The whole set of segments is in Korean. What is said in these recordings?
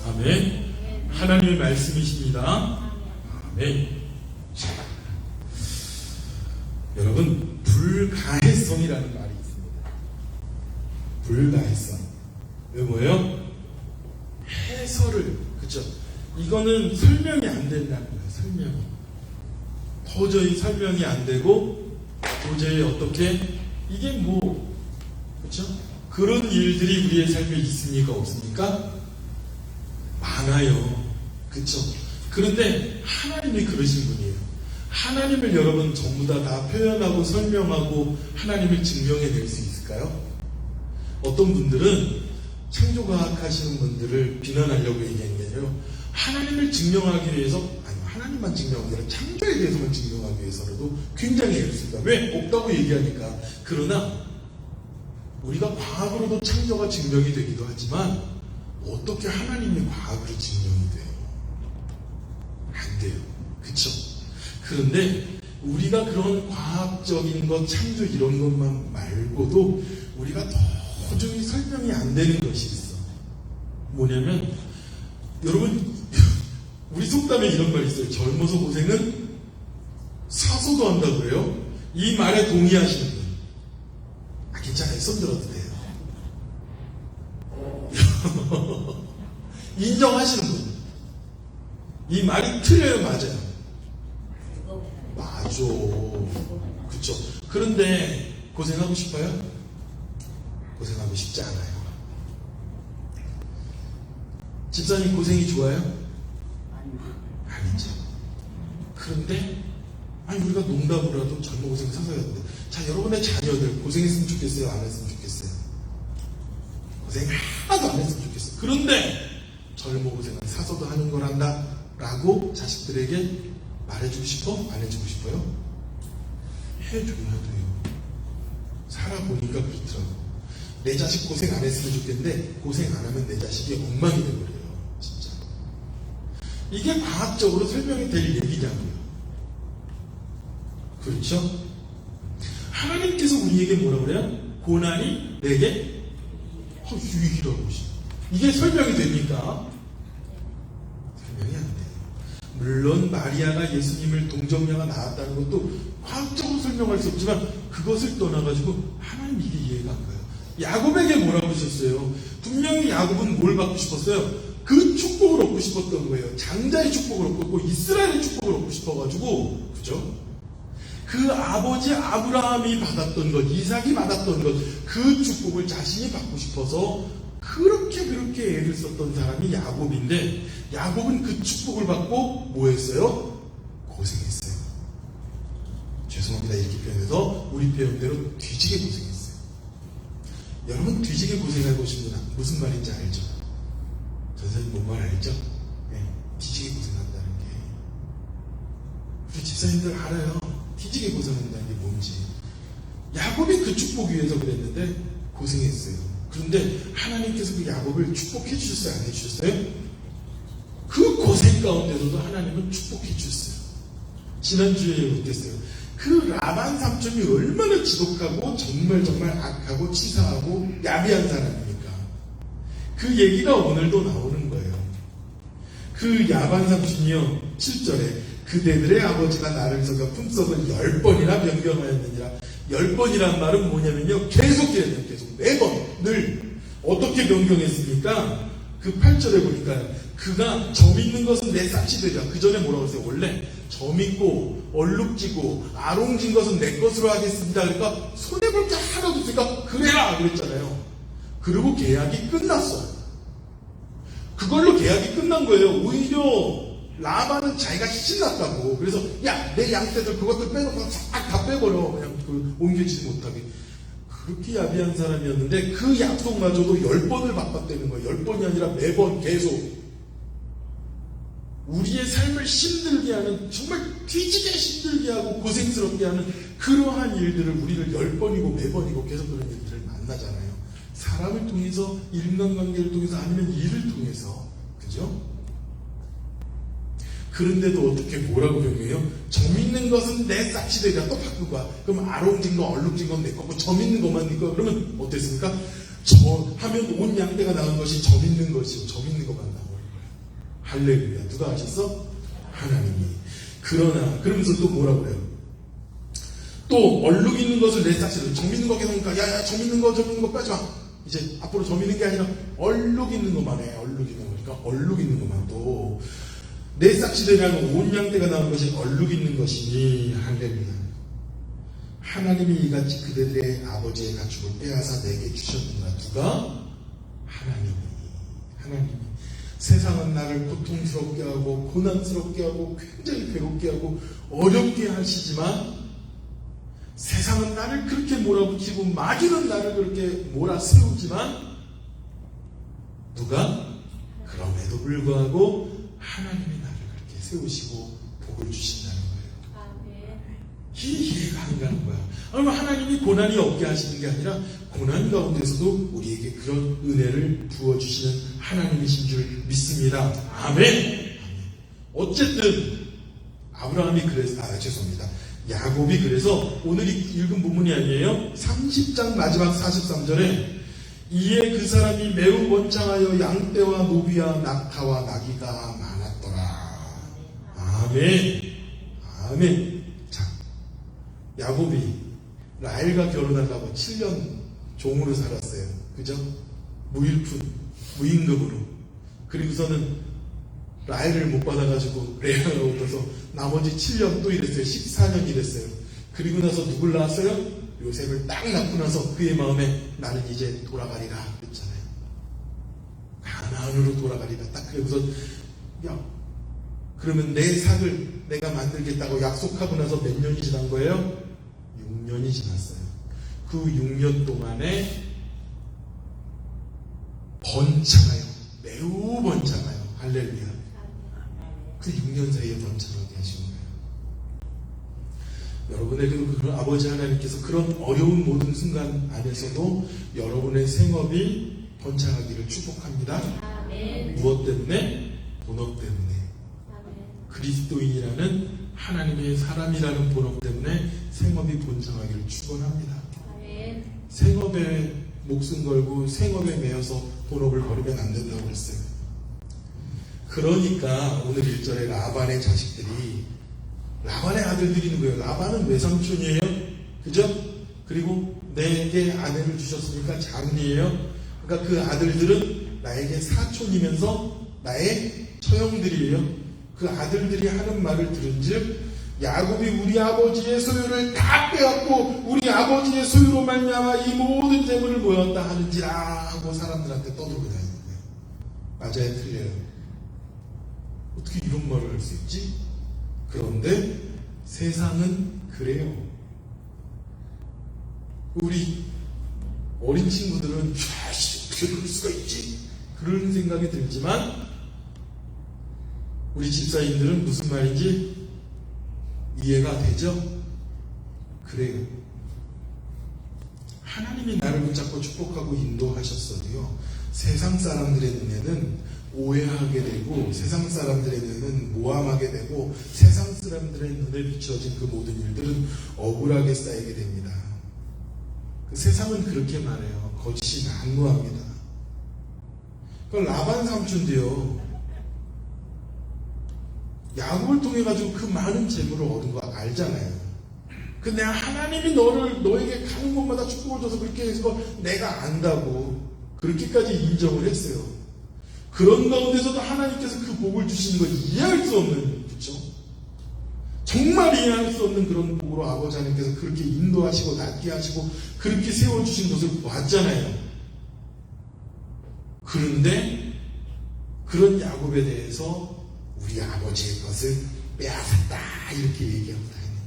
아멘. 하나님의 말씀이십니다. 아멘. 자, 여러분, 불가해성이라는 말이 있습니다. 불가해성. 왜 뭐예요? 해설을, 그쵸? 이거는 설명이 안 된다는 거예요. 설명이. 도저히 설명이 안 되고, 도저히 어떻게, 이게 뭐, 그쵸? 그런 일들이 우리의 삶에 있습니까? 없습니까? 많아요. 그쵸? 그런데 하나님이 그러신 분이에요. 하나님을 여러분 전부 다 표현하고 설명하고 하나님을 증명해낼 수 있을까요? 어떤 분들은 창조과학 하시는 분들을 비난하려고 얘기하는 게 아니라 하나님을 증명하기 위해서, 아니 하나님만 증명하기 아니라 창조에 대해서만 증명하기 위해서라도 굉장히 애롭습니다. 왜? 없다고 얘기하니까. 그러나 우리가 과학으로도 창조가 증명이 되기도 하지만 어떻게 하나님이 과학으로 증명이 돼요? 안 돼요. 그쵸? 그런데 우리가 그런 과학적인 것, 창조 이런 것만 말고도 우리가 도저히 설명이 안 되는 것이 있어. 뭐냐면, 여러분, 우리 속담에 이런 말이 있어요. 젊어서 고생은 사서도 한다고 그래요. 이 말에 동의하시는 분. 아, 괜찮아요. 손들어도 돼요. 인정하시는 분. 이 말이 틀려요, 맞아요? 맞아. 그쵸. 그런데 고생하고 싶어요? 고생하고 싶지 않아요. 집사님 고생이 좋아요? 아니죠. 그런데 아니 우리가 농담으로라도 젊은 고생 사서야 돼. 자, 여러분의 자녀들 고생했으면 좋겠어요? 안 했으면 좋겠어요? 고생 하나도 안 했으면 좋겠어요. 그런데 젊은 고생은 사서도 하는 거란다 라고 자식들에게 말해주고 싶어? 안 해주고 싶어요? 해줘야 돼요. 살아보니까 그렇더라고. 내 자식 고생 안 했으면 좋겠는데 고생 안 하면 내 자식이 엉망이 돼버려요. 진짜. 이게 과학적으로 설명이 될 얘기냐고요. 그렇죠? 하나님께서 우리에게 뭐라고 그래요? 고난이 내게 유익이라고 하시죠. 이게 설명이 됩니까? 설명이 안 돼요. 물론 마리아가 예수님을 동정녀가 낳았다는 것도 과학적으로 설명할 수 없지만 그것을 떠나가지고 하나님 이게 이해가 안 가요. 야곱에게 뭐라고 하셨어요? 분명히 야곱은 뭘 받고 싶었어요? 그 축복을 얻고 싶었던 거예요. 장자의 축복을 얻고 이스라엘의 축복을 얻고 싶어가지고, 그죠? 그 아버지 아브라함이 받았던 것, 이삭이 받았던 것, 그 축복을 자신이 받고 싶어서 그렇게 애를 썼던 사람이 야곱인데, 야곱은 그 축복을 받고 뭐 했어요? 고생했어요. 죄송합니다. 이렇게 표현해서 우리 표현대로 뒤지게 고생했어요. 여러분 뒤지게 고생해 보시면 무슨 말인지 알죠? 전사님 뭔 말 알죠? 네, 뒤지게 고생한다는 게. 우리 집사님들 알아요. 뒤지게 고생한다는 게 뭔지. 야곱이 그 축복 위해서 그랬는데 고생했어요. 그런데 하나님께서 그 야곱을 축복해 주셨어요? 안 해주셨어요? 그 고생 가운데서도 하나님은 축복해 주셨어요. 지난주에 어땠어요? 그 라반 삼촌이 얼마나 지독하고 정말 악하고 치사하고 야비한 사람입니까? 그 얘기가 오늘도 나오는 거예요. 그 야반 삼촌이요 7절에 그대들의 아버지가 나를 속여 품속을 10번이나 변경하였느니라. 10번이란 말은 뭐냐면요 계속해야 돼요. 계속 매번 늘 어떻게 변경했습니까? 그 8절에 보니까 그가 점 있는 것은 내 싹이 되리라. 그 전에 뭐라고 했어요? 원래 점 있고 얼룩지고 아롱진 것은 내 것으로 하겠습니다. 그러니까 손해볼 게 하나도 없으니까 그래라 그랬잖아요. 그리고 계약이 끝났어요. 그걸로 계약이 끝난 거예요. 오히려 라반은 자기가 신났다고. 그래서 야 내 양떼들 그것들 빼놓고 싹 다 빼버려. 그냥 옮겨지지 못하게. 그렇게 야비한 사람이었는데 그 약속마저도 10번을 바꿨다는 거예요. 10번이 아니라 매번 계속. 우리의 삶을 힘들게 하는, 정말 뒤지게 힘들게 하고 고생스럽게 하는 그러한 일들을 우리를 10번이고 매번이고 계속 그런 일들을 만나잖아요. 사람을 통해서, 인간관계를 통해서, 아니면 일을 통해서. 그죠? 그런데도 어떻게 뭐라고 변경해요? 점 있는 것은 내 싹이 되리라. 또 바꾸고. 그럼 아롱진 거, 얼룩진 건 내 거고 점 있는 것만 네 거. 그러면 어땠습니까? 저 하면 온 양떼가 나온 것이 점 있는 것이고 점 있는 것만 나오는 거예요. 할렐루야. 누가 하셨어? 하나님이. 그러나 그러면서 또 뭐라고 그래요? 또 얼룩 있는 것을 내 싹지로 정 믿는 거 계속하니까 야야 정 믿는 거 빼지 마. 이제 앞으로 정 믿는 게 아니라 얼룩 있는 것만 해. 얼룩 있는 거니까 얼룩 있는 것만 또 내 싹지들이라는 온 양떼가 나온 것이 얼룩 있는 것이니 할렐루야. 하나님이 이같이 그들의 아버지의 가축을 빼앗아 내게 주셨는가. 누가? 하나님이. 세상은 나를 고통스럽게 하고 고난스럽게 하고 굉장히 괴롭게 하고 어렵게 하시지만 세상은 나를 그렇게 몰아붙이고 마귀는 나를 그렇게 몰아세우지만 누가? 그럼에도 불구하고 하나님이 나를 그렇게 세우시고 복을 주신다는 거예요. 이해가 안 가는 거야. 그러면 하나님이 고난이 없게 하시는 게 아니라 고난 가운데서도 우리에게 그런 은혜를 부어주시는 하나님이신 줄 믿습니다. 아멘. 어쨌든 아브라함이 그래서 죄송합니다. 야곱이 그래서 오늘 읽은 부분이 아니에요. 30장 마지막 43절에 이에 그 사람이 매우 번창하여 양떼와 노비와 낙타와 나귀가 많았더라. 아멘. 아멘. 자, 야곱이 라헬과 결혼하다가 7년 종으로 살았어요. 그죠? 무임금으로. 그리고서는 라헬을 못 받아가지고 레아가 얻어서 나머지 7년 또 이랬어요. 14년 이랬어요. 그리고 나서 누굴 낳았어요? 요셉을 딱 낳고 나서 그의 마음에 나는 이제 돌아가리라 그랬잖아요. 가나안으로 돌아가리라. 딱 그러고서 야 그러면 내 삭을 내가 만들겠다고 약속하고 나서 몇 년이 지난 거예요? 6년이 지났어요. 그 6년 동안에 번창하여 매우 번창하여 할렐루야. 그 6년 사이에 번창하게 하신 거예요. 여러분에게도 그 아버지 하나님께서 그런 어려운 모든 순간 안에서도 여러분의 생업이 번창하기를 축복합니다. 아멘. 무엇 때문에? 본업 때문에. 아멘. 그리스도인이라는 하나님의 사람이라는 본업 때문에 생업이 번창하기를 축원합니다. 아멘. 생업에 목숨 걸고 생업에 매여서 본업을 버리면 안 된다고 했어요. 그러니까 오늘 1절에 라반의 자식들이 라반의 아들들이 있는 거예요. 라반은 외삼촌이에요. 그죠? 그리고 내게 아내를 주셨으니까 장녀예요. 그러니까 그 아들들은 나에게 사촌이면서 나의 처형들이에요. 그 아들들이 하는 말을 들은즉 야곱이 우리 아버지의 소유를 다 빼앗고 우리 아버지의 소유로 말미암아 이 모든 재물을 모였다 하는지라 하고 사람들한테 떠들고 다니는 거예요. 맞아요? 틀려요? 어떻게 이런 말을 할 수 있지? 그런데 세상은 그래요. 우리 어린 친구들은 어떻게 그럴 수가 있지? 그런 생각이 들지만 우리 집사님들은 무슨 말인지 이해가 되죠? 그래요. 하나님이 나를 붙잡고 축복하고 인도하셨어도요. 세상 사람들의 눈에는 오해하게 되고 세상 사람들의 눈에는 모함하게 되고 세상 사람들의 눈에 비춰진 그 모든 일들은 억울하게 쌓이게 됩니다. 그 세상은 그렇게 말해요. 거짓이 난무합니다. 그 라반 삼촌도요. 야곱을 통해 가지고 그 많은 재물을 얻은 거 알잖아요. 근데 하나님이 너에게 가는 곳마다 축복을 줘서 그렇게 해서 내가 안다고 그렇게까지 인정을 했어요. 그런 가운데서도 하나님께서 그 복을 주시는 걸 이해할 수 없는, 그렇죠? 정말 이해할 수 없는 그런 복으로 아버지 하나님께서 그렇게 인도하시고 낫게 하시고 그렇게 세워주신 것을 봤잖아요. 그런데 그런 야곱에 대해서 우리 아버지의 것을 빼앗았다 이렇게 얘기하고 다니는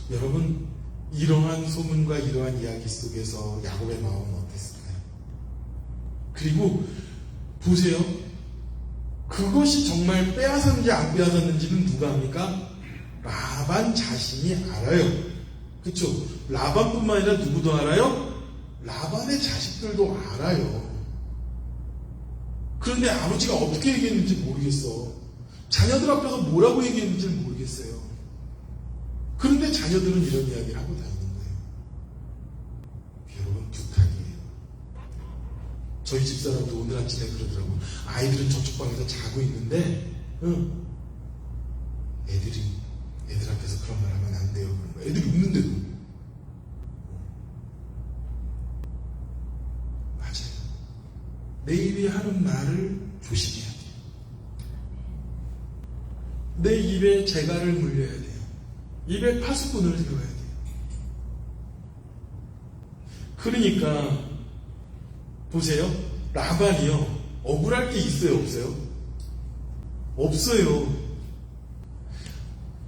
거예요. 여러분 이러한 소문과 이러한 이야기 속에서 야곱의 마음은 어땠을까요? 그리고 보세요. 그것이 정말 빼앗았는지 안 빼앗았는지는 누가 합니까? 라반 자신이 알아요. 그렇죠? 라반뿐만 아니라 누구도 알아요? 라반의 자식들도 알아요. 그런데 아버지가 어떻게 얘기했는지 모르겠어. 자녀들 앞에서 뭐라고 얘기했는지 모르겠어요. 그런데 자녀들은 이런 이야기를 하고 다니는 거예요. 여러분, 부탁이 저희 집사람도 오늘 아침에 그러더라고. 아이들은 저쪽 방에서 자고 있는데, 애들 앞에서 그런 말 하면 안 돼요. 그런 거. 애들이 웃는데도. 맞아요. 내 입이 하는 말을 조심해야 돼요. 내 입에 재갈을 물려야 돼요. 입에 파수꾼을 세워야 돼요. 그러니까 보세요. 라반이요. 억울할 게 있어요, 없어요? 없어요.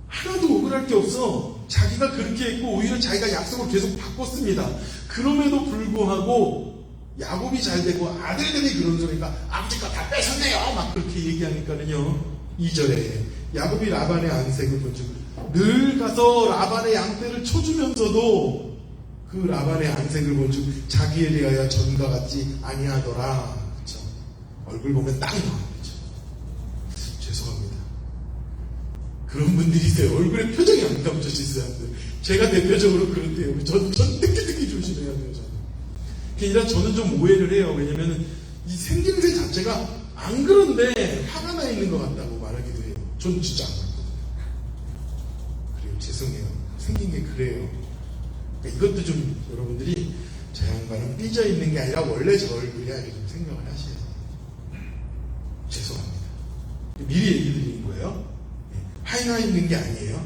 하나도 억울할 게 없어. 자기가 그렇게 했고 오히려 자기가 약속을 계속 바꿨습니다. 그럼에도 불구하고 야곱이 잘 되고 아들들이 그런 소리니까 아버지 거 다 뺏었네요. 막 그렇게 얘기하니까는요. 2절에 야곱이 라반의 안색을 본즉 늘 가서 라반의 양떼를 쳐주면서도 그 라반의 안색을 본즉 자기에 대하여 전과 같지 아니하더라. 그렇죠? 얼굴 보면 딱 나오죠. 죄송합니다. 그런 분들이 있어요. 얼굴에 표정이 안 감춰져 있어요. 제가 대표적으로 그런데요. 전 특히 조심해야 돼요. 그러니까 저는 좀 오해를 해요. 왜냐면 이 생김새 자체가 안 그런데 화가 나 있는 것 같다고 말하기도 해요. 전 진짜 안 그렇거든요. 그래요. 죄송해요. 생긴 게 그래요. 그러니까 이것도 좀 여러분들이 저 양반은 삐져 있는 게 아니라 원래 저 얼굴이야 이렇게 좀 생각을 하셔야 돼요. 죄송합니다. 미리 얘기 드리는 거예요. 화나 있는 게 아니에요.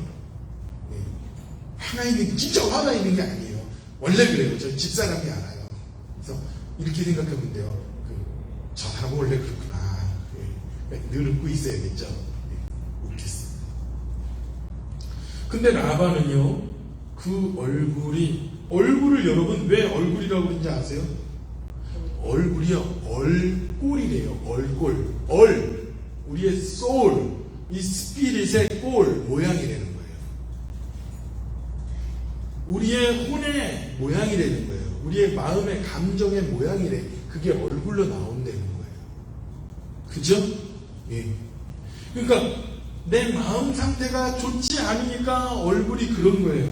화나 있는 게 진짜 화나 있는 게 아니에요. 원래 그래요. 저 집사람이 알아요. 그래서 이렇게 생각하면 돼요. 저 사람은 원래 그렇구나. 늘 웃고 있어야겠죠. 웃겠습니다. 근데 라반은요, 그 얼굴을 여러분 왜 얼굴이라고 그러는지 아세요? 얼굴이요, 얼꼴이래요. 얼꼴. 우리의 소울, 이 스피릿의 꼴, 모양이라는 거예요. 우리의 혼의 모양이라는 거예요. 우리의 마음의 감정의 모양이래. 그게 얼굴로 나온다는 거예요. 그죠? 예. 그러니까 내 마음 상태가 좋지 않으니까 얼굴이 그런 거예요.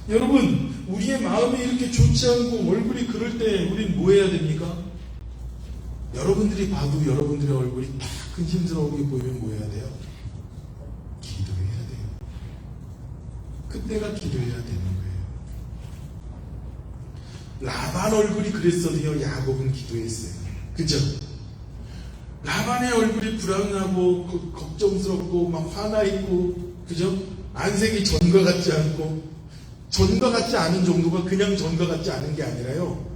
여러분, 우리의 마음이 이렇게 좋지 않고 얼굴이 그럴 때 우린 뭐 해야 됩니까? 여러분들이 봐도 여러분들의 얼굴이 딱 힘들어하게 보이면 뭐 해야 돼요? 기도해야 돼요. 그때가 기도해야 되는 거예요. 라반 얼굴이 그랬어도요, 야곱은 기도했어요. 그죠? 라반의 얼굴이 불안하고 걱정스럽고 막 화나 있고, 그죠? 안색이 전과 같지 않고, 전과 같지 않은 정도가 그냥 전과 같지 않은 게 아니라요.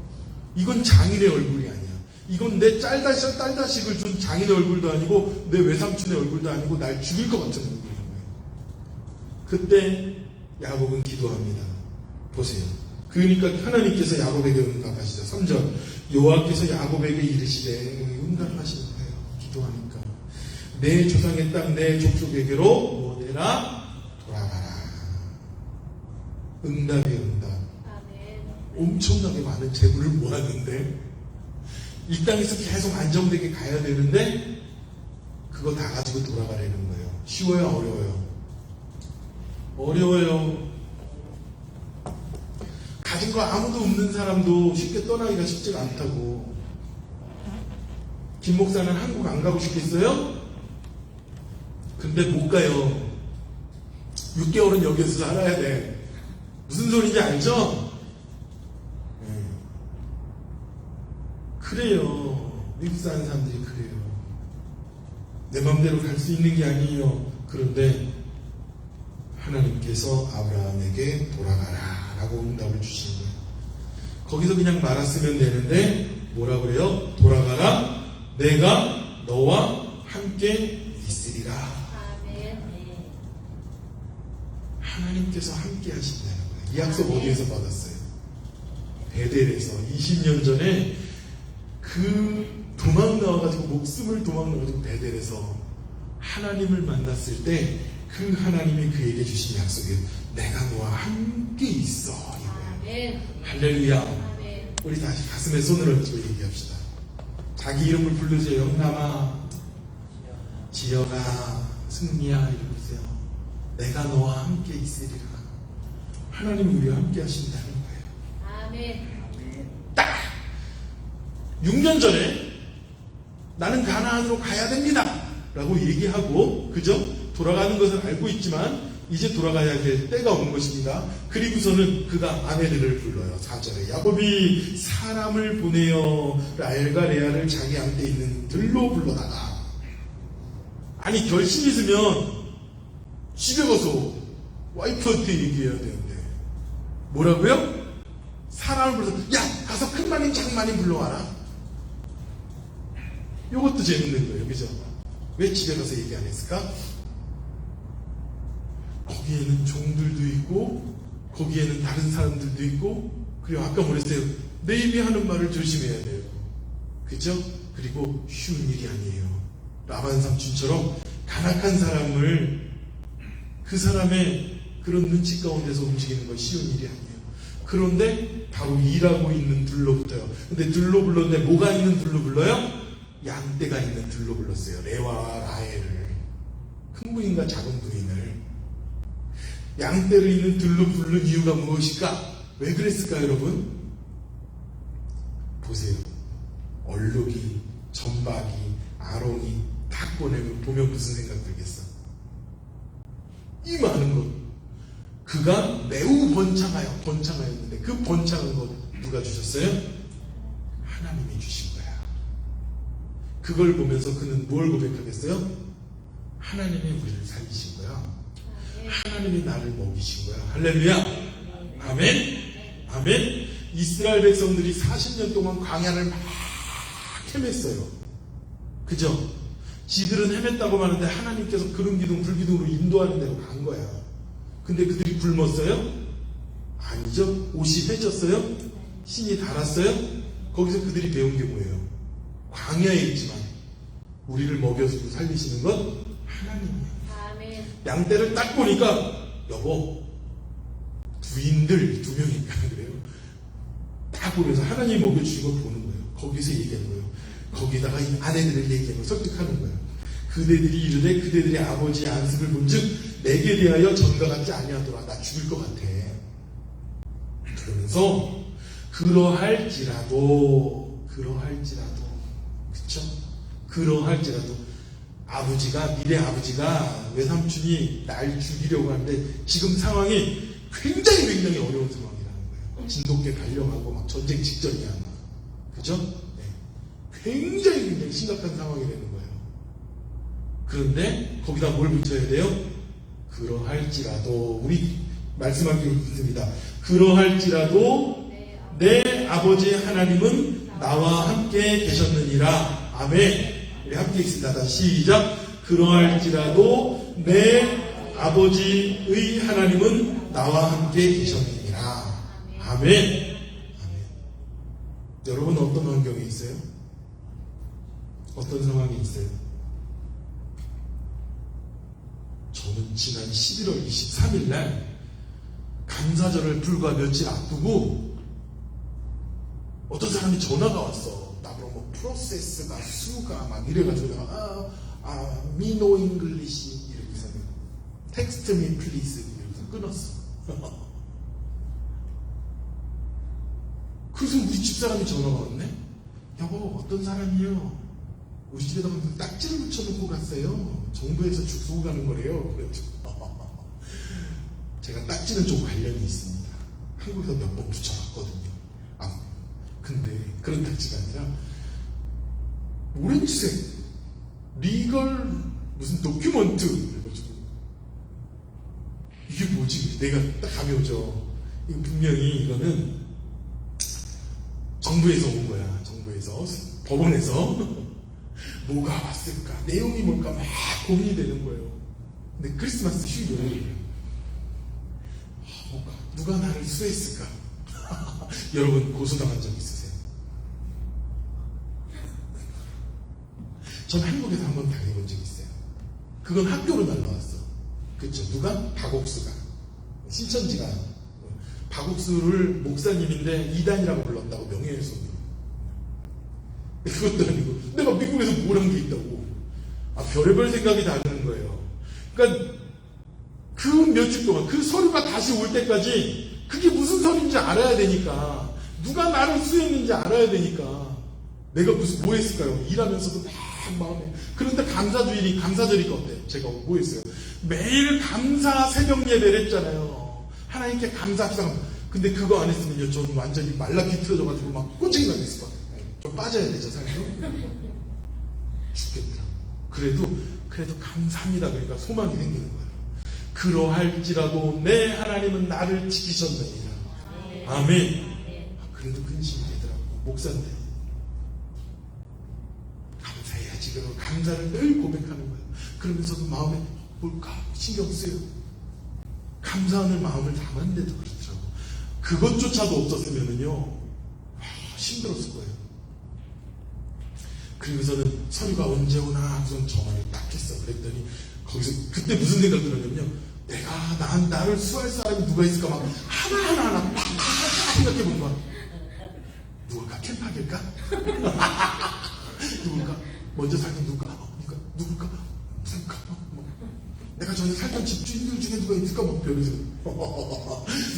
이건 장인의 얼굴이 아니야. 이건 내 딸자식을 준 장인의 얼굴도 아니고 내 외삼촌의 얼굴도 아니고 날 죽일 것 같은 얼굴인 거예요. 그때 야곱은 기도합니다. 보세요. 그러니까 하나님께서 야곱에게 응답하시죠. 3절 여호와께서 야곱에게 이르시되 응답하시는 거예요. 기도하니까 내 조상의 땅 내 족속에게로 모내라 돌아가라. 응답이에요. 응답. 엄청나게 많은 재물을 모았는데 이 땅에서 계속 안정되게 가야 되는데 그거 다 가지고 돌아가려는 거예요. 쉬워요? 어려워요? 어려워요. 가진 거 아무도 없는 사람도 쉽게 떠나기가 쉽지가 않다고. 김 목사는 한국 안 가고 싶겠어요? 근데 못 가요. 6개월은 여기서 살아야 돼. 무슨 소리인지 알죠? 그래요. 미국 사는 사람들이 그래요. 내 마음대로 갈 수 있는 게 아니에요. 그런데 하나님께서 아브라함에게 돌아가라 라고 응답을 주시는 거예요. 거기서 그냥 말았으면 되는데 뭐라 그래요? 돌아가라. 내가 너와 함께 있으리라. 하나님께서 함께 하신다는 거예요. 이 약속 어디에서 받았어요? 베델에서 20년 전에 도망 나와가지고 목숨을 도망 나와가지고 베델에서 하나님을 만났을 때 그 하나님이 그에게 주신 약속이에요. 내가 너와 함께 있어. 이거예요. 할렐루야. 아멘. 우리 다시 가슴에 손을 얹고 얘기합시다. 자기 이름을 부르세요. 영남아, 지영아, 승리야 이러세요. 내가 너와 함께 있으리라. 하나님이 우리와 함께 하신다는 거예요. 아멘. 6년 전에 나는 가나안으로 가야 됩니다 라고 얘기하고 그죠? 돌아가는 것을 알고 있지만 이제 돌아가야 될 때가 온 것입니다. 그리고서는 그가 아내들을 불러요. 4절에 야곱이 사람을 보내어 라헬과 레아를 자기 안에 있는 들로 불러다가, 아니 결심 있으면 집에 가서 와이프한테 얘기해야 되는데 뭐라고요? 사람을 불러서 야 가서 큰 마님 작은 마님 불러와라. 이것도 재밌는 거예요. 그죠? 왜 집에 가서 얘기 안 했을까? 거기에는 종들도 있고 거기에는 다른 사람들도 있고, 그리고 아까 뭐랬어요? 내 입이 하는 말을 조심해야 돼요. 그죠? 그리고 쉬운 일이 아니에요. 라반 삼촌처럼 간악한 사람을 그 사람의 그런 눈치 가운데서 움직이는 건 쉬운 일이 아니에요. 그런데 바로 일하고 있는 들로 붙어요. 근데 들로 불렀는데 뭐가 있는 들로 불러요? 양떼가 있는 들로 불렀어요. 레와와 라헬을, 큰 부인과 작은 부인을. 양떼를 있는 들로 부른 이유가 무엇일까? 왜 그랬을까 여러분? 보세요. 얼룩이, 점박이, 아롱이 다 보면 무슨 생각 들겠어? 이 많은 것. 그가 매우 번창하였는데 그 번창한 것 누가 주셨어요? 하나님이 주신 거야. 그걸 보면서 그는 뭘 고백하겠어요? 하나님이 우리를 살리신 거야. 하나님이 나를 먹이신 거야. 할렐루야. 아멘. 아멘. 이스라엘 백성들이 40년 동안 광야를 막 헤맸어요. 그죠? 지들은 헤맸다고 하는데 하나님께서 그런 기둥 불기둥으로 인도하는 대로 간 거야. 근데 그들이 굶었어요? 아니죠. 옷이 해졌어요? 신이 달았어요? 거기서 그들이 배운 게 뭐예요? 광야에 있지만 우리를 먹여주고 살리시는 건 하나님이에요. 양떼를 딱 보니까 여보, 부인들 2명인가 그래요. 딱 보면서 하나님 먹여주신 걸 보는 거예요. 거기서 얘기하는 거예요. 거기다가 이 아내들을 얘기하고 설득하는 거예요. 그대들이 이르되 그대들의 아버지의 안습을 본즉 내게 대하여 전과 같지 아니하더라. 나 죽을 것 같아. 그러면서 그러할지라도 그쵸? 그러할지라도 미래 아버지가 외삼촌이 날 죽이려고 하는데 지금 상황이 굉장히 어려운 상황이라는 거예요. 진돗개 발령하고 막 전쟁 직전이야. 그죠? 네. 굉장히 심각한 상황이 되는 거예요. 그런데 거기다 뭘 붙여야 돼요? 그러할지라도, 우리 말씀하기로 있습니다. 그러할지라도 내 아버지의 하나님은 나와 함께 계셨느니라. 아멘. 우리 함께 있습니다. 다시 시작. 그러할지라도 내 아버지의 하나님은 나와 함께 계셨느니라. 아멘. 여러분 어떤 환경에 있어요? 어떤 상황에 있어요? 저는 지난 11월 23일 날 감사절을 불과 며칠 앞두고 어떤 사람이 전화가 왔어. 나보고 뭐 프로세스가 수가 막 이래가지고 내가 미노 잉글리시 이러고서 텍스트 미 플리즈 이러고서 끊었어. 그래서 우리 집사람이 전화가 왔네. 여보 어떤 사람이요? 우리 집에다가 딱지를 붙여놓고 갔어요. 정부에서 죽 쏘고 가는 거래요. 그래가지고 제가 딱지는 좀 관련이 있습니다. 한국에서 몇 번 붙여놨거든요. 근데 그런 딱지가 아니라 오렌지색 리걸 무슨 도큐먼트 그래가지고 이게 뭐지? 내가 딱 감이 오죠. 이거 분명히 이거는 정부에서 온 거야. 정부에서 법원에서 뭐가 왔을까? 내용이 뭘까? 막 고민이 되는 거예요. 근데 크리스마스 휴일이에요. 누가 나를 수했을까? 여러분 고소당한 적 있으세요? 전 한국에서 한번 당해본 적이 있어요. 그건 학교로 날라왔어. 그쵸? 누가? 박옥수가. 신천지가 박옥수를 목사님인데 이단이라고 불렀다고 명예훼손으로. 그것도 아니고 내가 미국에서 뭘 한 게 있다고. 별의별 생각이 다 드는 거예요. 그러니까 그 며칠 동안 그 서류가 다시 올 때까지 그게 무슨 서류인지 알아야 되니까, 누가 나를 수했는지 알아야 되니까 내가 무슨 뭐 했을까요? 일하면서도 막 마음에. 그런데 감사절이니까 어때요? 제가 뭐 했어요? 매일 감사 새벽 예배를 했잖아요. 하나님께 감사 기도합니다. 근데 그거 안 했으면요, 저는 완전히 말라 비틀어져가지고 막 꼰쟁이 나게 있을 것 같아요. 좀 빠져야 되죠, 삶도. 죽겠더라고. 그래도 감사합니다. 그러니까 소망이 생기는 거예요. 그러할지라도 내 하나님은 나를 지키셨느니라. 아멘. 그래도 근심이 되더라고. 목사인데. 감사해야지. 그러고 감사를 늘 고백하는 거예요. 그러면서도 마음에 뭘까? 신경 쓰여요. 감사하는 마음을 담았는데도 그렇더라고. 그것조차도 없었으면은요, 힘들었을 거예요. 그리고서는 서류가 언제 오나 하고선 전화를 딱 했어. 그랬더니 거기서 그때 무슨 생각 들었냐면요, 나를 수할 사람이 누가 있을까 막 하나하나 막 생각해본 거야. 누굴까? 캠파길까? 누굴까? 먼저 살던 누굴까? 내가 전에 살던 집주인들 중에 누가 있을까? 막 별에서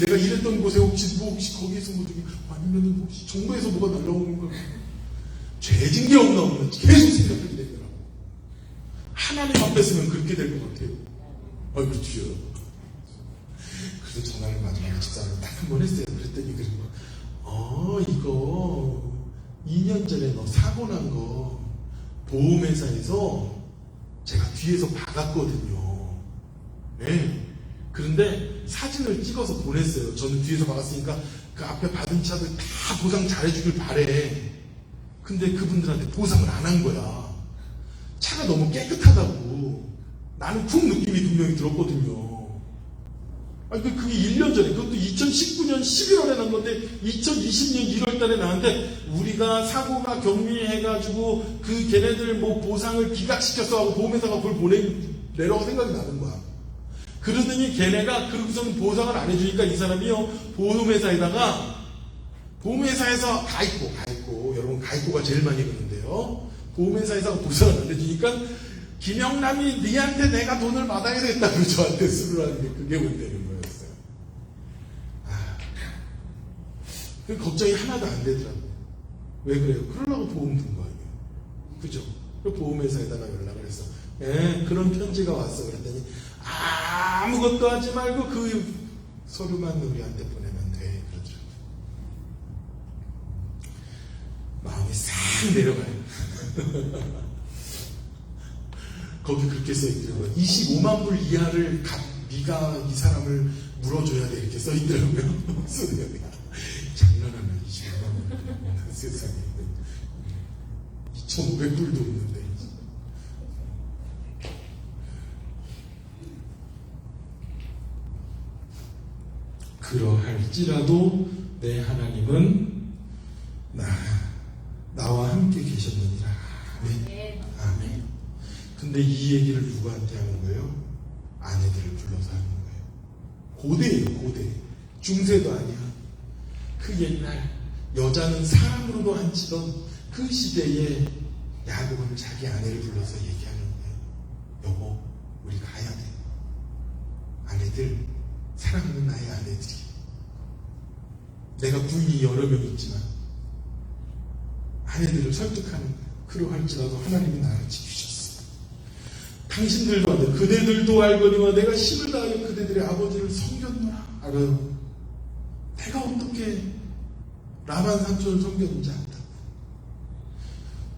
내가 일했던 곳에 혹시 거기에서 뭐 저기 아니면 혹시 정부에서 뭐가 날라오는 걸 죄진 게 없나 계속 생각하게 되더라고. 하나님 앞에 서면 그렇게 될 것 같아요. 아이고 주여. 그래서 전화를 마지막에 집사람을 딱 한 번 했어요. 그랬더니 이거 2년 전에 너 사고 난 거 보험회사에서 제가 뒤에서 박았거든요. 네. 그런데 사진을 찍어서 보냈어요. 저는 뒤에서 박았으니까 그 앞에 받은 차들 다 보상 잘해주길 바래. 근데 그분들한테 보상을 안 한 거야. 차가 너무 깨끗하다고. 나는 쿵 느낌이 분명히 들었거든요. 그게 1년 전에, 그것도 2019년 11월에 난 건데 2020년 1월 달에 나왔는데, 우리가 사고가 경미해가지고 걔네들 뭐 보상을 기각시켰어 하고 보험회사가 그걸 보내라고 생각이 나는 거야. 그러더니 걔네가 그러고서는 보상을 안 해주니까 이 사람이요, 보험회사에서 가입고, 여러분 가입고가 제일 많이 그러는데요. 보험회사에서 보상을 안 해주니까 김영남이 니한테 내가 돈을 받아야 되겠다고 저한테 수를 하는 게 그게 문제는 거였어요. 그 걱정이 하나도 안 되더라고요. 왜 그래요? 그러려고 보험 든 거 아니에요. 그죠? 그 보험회사에다가 연락을 해서 그런 편지가 왔어. 그랬더니 아무것도 하지 말고 그 서류만 우리한테 보내면 돼. 그러더라고요. 마음이 싹 내려가요. 거기 그렇게 써있더라고요. 25만 불 이하를 네가 이 사람을 물어줘야 돼. 이렇게 써있더라고요. 장난하나 25만 불. 세상에. 2,500불도 없는데. 그러할지라도 내 하나님은 나와 함께 계셨느니라. 아멘. 아멘. 근데 이 얘기를 누구한테 하는 거예요? 아내들을 불러서 하는 거예요. 고대예요, 고대. 중세도 아니야. 그 옛날 여자는 사람으로도 안 치던 그 시대에 야곱은 자기 아내를 불러서 얘기하는 거예요. 여보, 우리 가야 돼. 아내들, 사랑하는 나의 아내들이. 내가 부인이 여러 명 있지만 아내들을 설득하는 거예요. 그러할지라도 하나님이 나를 지키셨어. 당신들도 안 돼. 그대들도 알거니와 내가 힘을 다하여 그대들의 아버지를 섬겼노라. 알아요. 내가 어떻게 라반 삼촌을 섬겼는지 안다고.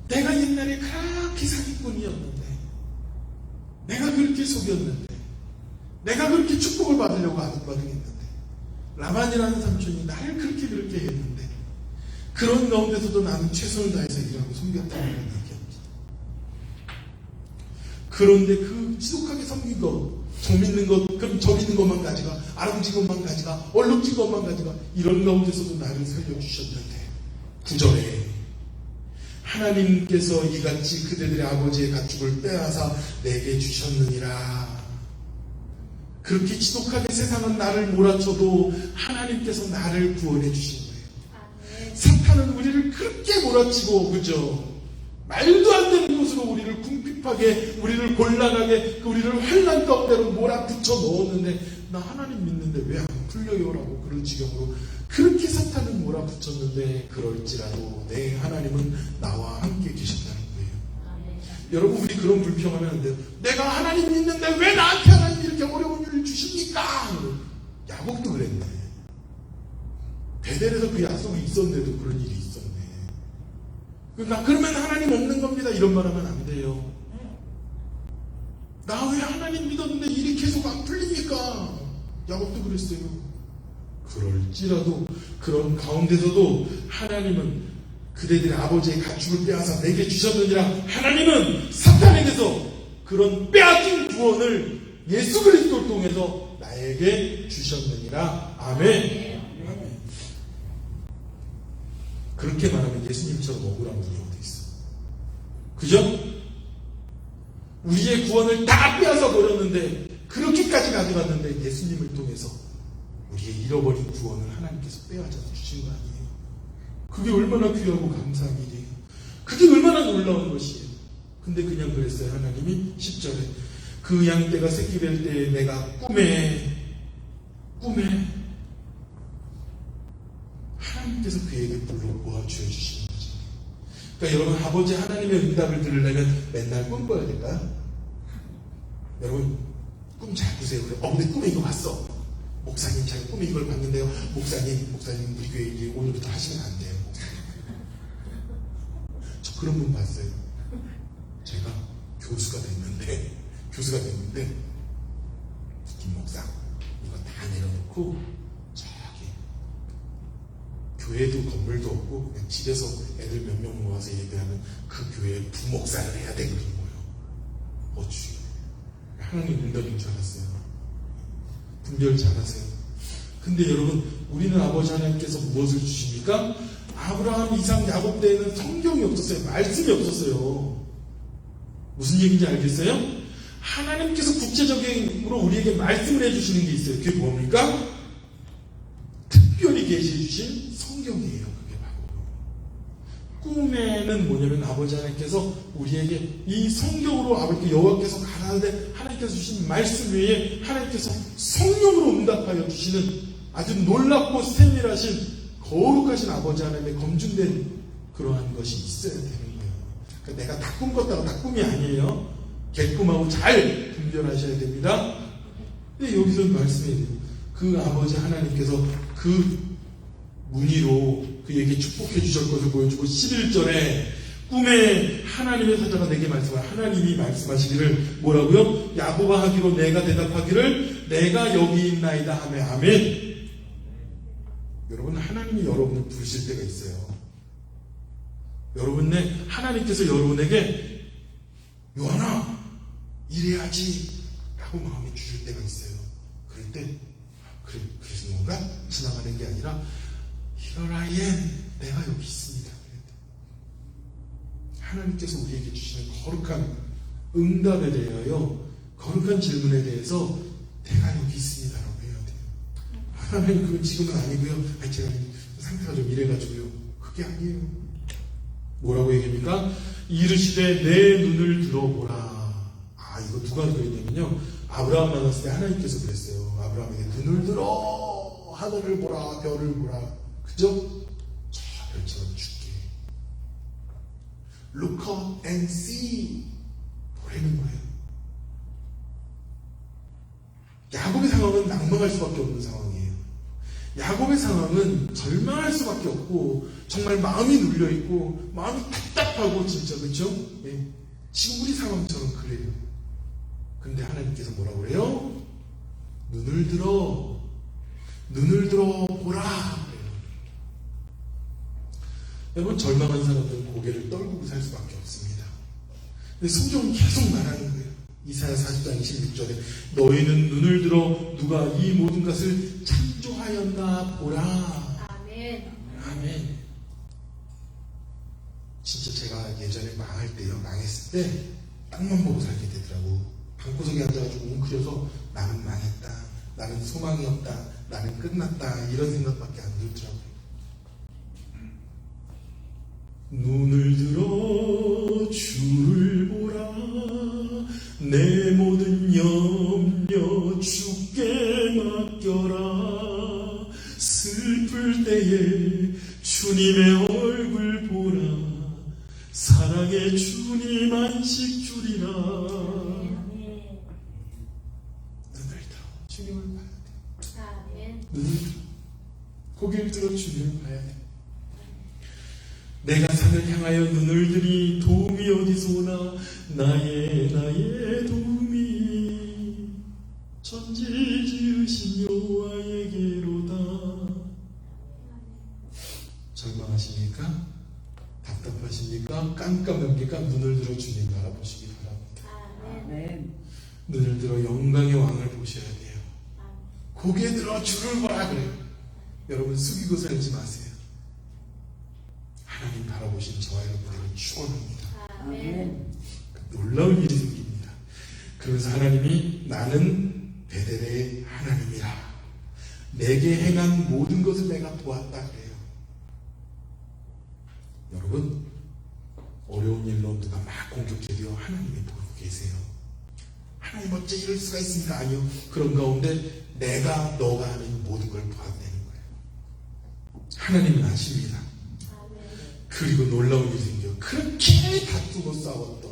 내가 옛날에 그렇게 사기꾼이었는데, 내가 그렇게 속였는데, 내가 그렇게 축복을 받으려고 아등바등했는데, 라반이라는 삼촌이 나를 그렇게 했는데, 그런 가운데서도 나는 최선을 다해서 일하고 섬겼다는 걸 얘기합니다. 그런데 그 지독하게 섬긴 것, 저 믿는 것, 그럼 저 믿는 것만 가져가, 아름진 것만 가져가, 얼룩진 것만 가져가, 이런 가운데서도 나를 살려주셨는데, 9절에 하나님께서 이같이 그대들의 아버지의 가축을 빼앗아 내게 주셨느니라. 그렇게 지독하게 세상은 나를 몰아쳐도 하나님께서 나를 구원해 주신 거예요. 사탄은 우리를 그렇게 몰아치고, 그죠? 말도 안 되는 곳으로 우리를 궁핍하게, 우리를 곤란하게, 우리를 환난 가운데로 몰아붙여 넣었는데, 나 하나님 믿는데 왜 안 풀려요라고 그런 지경으로 그렇게 사탄은 몰아붙였는데 그럴지라도 내 하나님은 나와 함께 계신다는 거예요. 여러분 우리 그런 불평하면 안 돼요. 내가 하나님이 있는데 왜 나한테 하나님이 이렇게 어려운 일을 주십니까? 야곱도 그랬네. 베델에서 그 약속이 있었는데도 그런 일이 있었네. 그러면 하나님 없는 겁니다. 이런 말 하면 안 돼요. 나 왜 하나님 믿었는데 일이 계속 안 풀립니까? 야곱도 그랬어요. 그럴지라도 그런 가운데서도 하나님은 그대들의 아버지의 가축을 빼앗아 내게 주셨느니라. 하나님은 사탄에게서 그런 빼앗긴 구원을 예수 그리스도를 통해서 나에게 주셨느니라. 아멘. 아멘. 그렇게 말하면 예수님처럼 억울한 분이 어디 있어? 그죠? 우리의 구원을 다 빼앗아 버렸는데 그렇게까지 가져갔는데 예수님을 통해서 우리의 잃어버린 구원을 하나님께서 빼앗아서 주신 거 아니에요? 그게 얼마나 귀하고 감사한 일이에요. 그게 얼마나 놀라운 것이에요. 근데 그냥 그랬어요. 하나님이 10절에 그 양떼가 새끼 뵐 때에 내가 꿈에 하나님께서 그에게 불러 모아주어 주시는 거죠. 그러니까 여러분 아버지 하나님의 응답을 들으려면 맨날 꿈 꿔야 될까요? 여러분 꿈 잘 꾸세요. 그래. 근데 꿈에 이거 봤어. 목사님 제가 꿈에 이걸 봤는데요. 목사님 우리 교회 이제 오늘부터 하시면 안 돼요. 저 그런 분 봤어요. 제가 교수가 됐는데 김 목사 이거 다 내려놓고 저기 교회도 건물도 없고 그냥 집에서 애들 몇 명 모아서 예배하는 그 교회에 부목사를 해야 돼. 그런 거예요. 어쭈 하나님 응답인 줄 알았어요. 분별 잘하세요. 근데 여러분 우리는 아버지 하나님께서 무엇을 주십니까? 아브라함, 이삭, 야곱 때에는 성경이 없었어요. 말씀이 없었어요. 무슨 얘기인지 알겠어요? 하나님께서 구체적으로 우리에게 말씀을 해주시는 게 있어요. 그게 뭡니까? 특별히 계시해 주신 성경이에요. 그게 바로 꿈에는 뭐냐면 아버지 하나님께서 우리에게 이 성경으로 아버지 여호와께서 가라사대 하나님께서 주신 말씀 외에 하나님께서 성령으로 응답하여 주시는 아주 놀랍고 세밀하신 거룩하신 아버지 하나님의 검증된 그러한 것이 있어야 되는 거예요. 그러니까 내가 다 꿈 꿨다고 다 꿈이 아니에요. 개꿈하고 잘 분별하셔야 됩니다. 근데 여기서 말씀해야 돼요. 그 아버지 하나님께서 그 문의로 그에게 축복해 주실 것을 보여주고 11절에 꿈에 하나님의 사자가 내게 말씀하여 하나님이 말씀하시기를 뭐라고요? 야곱아 하기로 내가 대답하기를 내가 여기 있나이다 하며 아멘. 여러분 하나님이 여러분을 부르실 때가 있어요. 하나님께서 여러분에게 요한아 이래야지 라고 마음에 주실 때가 있어요. 그럴 때 그래서 뭔가 지나가는 게 아니라 Here I am 내가 여기 있습니다. 하나님께서 우리에게 주시는 거룩한 응답에 대하여 거룩한 질문에 대해서 내가 여기 있습니다 라고 해야 돼요. 하나님 그건 지금은 아니고요. 제가 상태가 좀 이래가지고요. 그게 아니에요. 뭐라고 얘기합니까? 이르시되 내 눈을 들어보라. 이거 누가 그랬냐면요. 아브라함 만났을 때 하나님께서 그랬어요. 아브라함에게 눈을 들어 하늘을 보라 별을 보라. 그죠? 저 별처럼 줄게. Look up and see. 보라는 거예요. 야곱의 상황은 낭망할 수밖에 없는 상황이에요. 야곱의 상황은 절망할 수밖에 없고 정말 마음이 눌려있고 마음이 답답하고 진짜 그렇죠? 예. 지금 우리 상황처럼 그래요. 근데 하나님께서 뭐라고 그래요? 눈을 들어 보라. 여러분 절망한 사람들은 고개를 떨구고 살 수밖에 없습니다. 근데 성경은 계속 말하는 거예요. 이사야 40장 26절에 너희는 눈을 들어 누가 이 모든 것을 창조하였나 보라. 아멘. 아멘. 진짜 제가 예전에 망했을 때 땅만 보고 살게 되더라고. 방구석에 앉아가지고 웅크려서 나는 망했다, 나는 소망이 없다, 나는 끝났다 이런 생각밖에 안 들더라고요. 눈을 들어 주를 보라 내 모든 염려 주께 맡겨라 때에 주님의 얼굴 보라. 사랑의 주님 안식 주리라. 눈을 들어 주님을 봐야 돼. 눈을 들어 고개를 들어 주님을 봐야 돼. 내가 산을 향하여 눈을 들이 도움이 어디서 오나. 나의 도움이 천지 지으신 여호와에게로다. 절망하십니까? 답답하십니까? 깜깜합니까? 눈을 들어 주님 바라보시기 바랍니다. 눈을 들어 영광의 왕을 보셔야 돼요. 고개 들어 주를 보라 그래요. 여러분 숙이고 살지 마세요. 하나님 바라보신 저와 여러분을 축원합니다. 놀라운 일이 생깁니다. 그러면서 하나님이 나는 베델의 하나님이라. 내게 행한 모든 것을 내가 보았다 그래요. 여러분 어려운 일로 누가 막 공격해도요 하나님이 보고 계세요. 하나님 어째 이럴 수가 있습니까? 아니요. 그런 가운데 내가 너가 하는 모든 걸 보았다는 거예요. 하나님은 아십니다. 그리고 놀라운 일이 생겨요. 그렇게 다투고 싸웠던,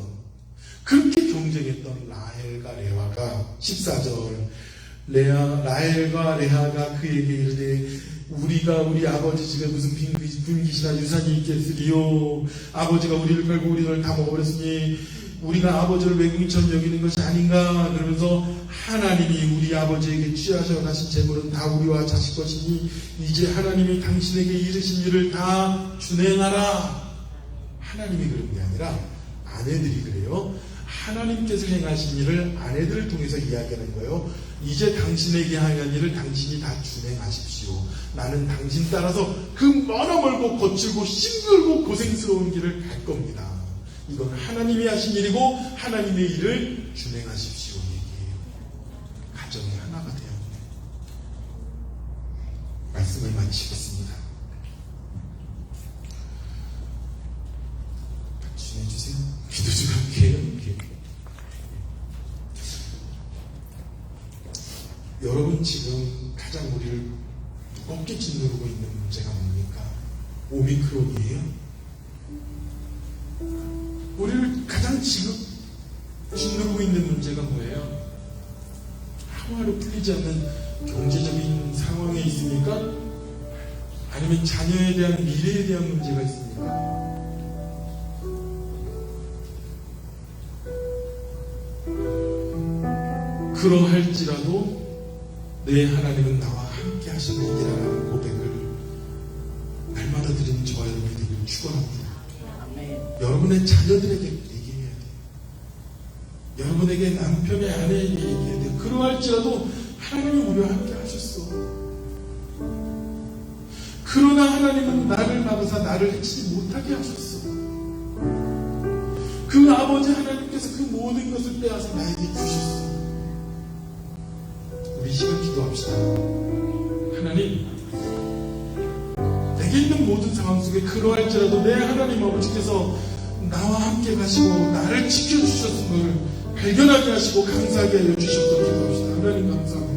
그렇게 경쟁했던 라헬과 레아가 14절 라헬과 레아가 그에게 이르되 우리가 우리 아버지 집에 무슨 빈깃이나 유산이 있겠으리요. 아버지가 우리를 팔고 우리를 다 먹어버렸으니 우리가 아버지를 외국인처럼 여기는 것이 아닌가. 그러면서 하나님이 우리 아버지에게 취하셔 가신 재물은 다 우리와 자식 것이니 이제 하나님이 당신에게 이르신 일을 다 준행하라. 하나님이 그런 게 아니라 아내들이 그래요. 하나님께서 행하신 일을 아내들을 통해서 이야기하는 거예요. 이제 당신에게 하는 일을 당신이 다 준행하십시오. 나는 당신 따라서 그 멀어 멀고 거칠고 힘들고 고생스러운 길을 갈 겁니다. 이건 하나님이 하신 일이고 하나님의 일을 준행하십시오 얘기해요. 가정이 하나가 되어야 돼요. 말씀을 마치겠습니다. 같이 해주세요. 기도 좀 할게요. 여러분 지금 가장 우리를 무겁게 짓누르고 있는 문제가 뭡니까? 오미크론이에요. 우리를 가장 지금 짓누르고 있는 문제가 뭐예요? 하루하루 풀리지 않는 경제적인 상황에 있습니까? 아니면 자녀에 대한 미래에 대한 문제가 있습니까? 그러할지라도 내 하나님은 나와 함께 하시느니라는 고백을 날마다 드리는 저와 여러분이 되길 축원합니다. 여러분의 자녀들에게 얘기해야 돼요. 여러분에게 남편의 아내에게 얘기해야 돼요. 그러할지라도 하나님이 우리와 함께 하셨어. 그러나 하나님은 나를 막으사 나를 해치지 못하게 하셨어. 그 아버지 하나님께서 그 모든 것을 빼앗아 나에게 주셨어. 우리 시간 기도합시다. 하나님, 내게 있는 모든 상황 속에 그러할지라도 내 하나님 아버지께서 나와 함께 가시고 나를 지켜주셨음을 발견하게 하시고 감사하게 하여 주셨던 기도합시다. 하나님 감사합니다.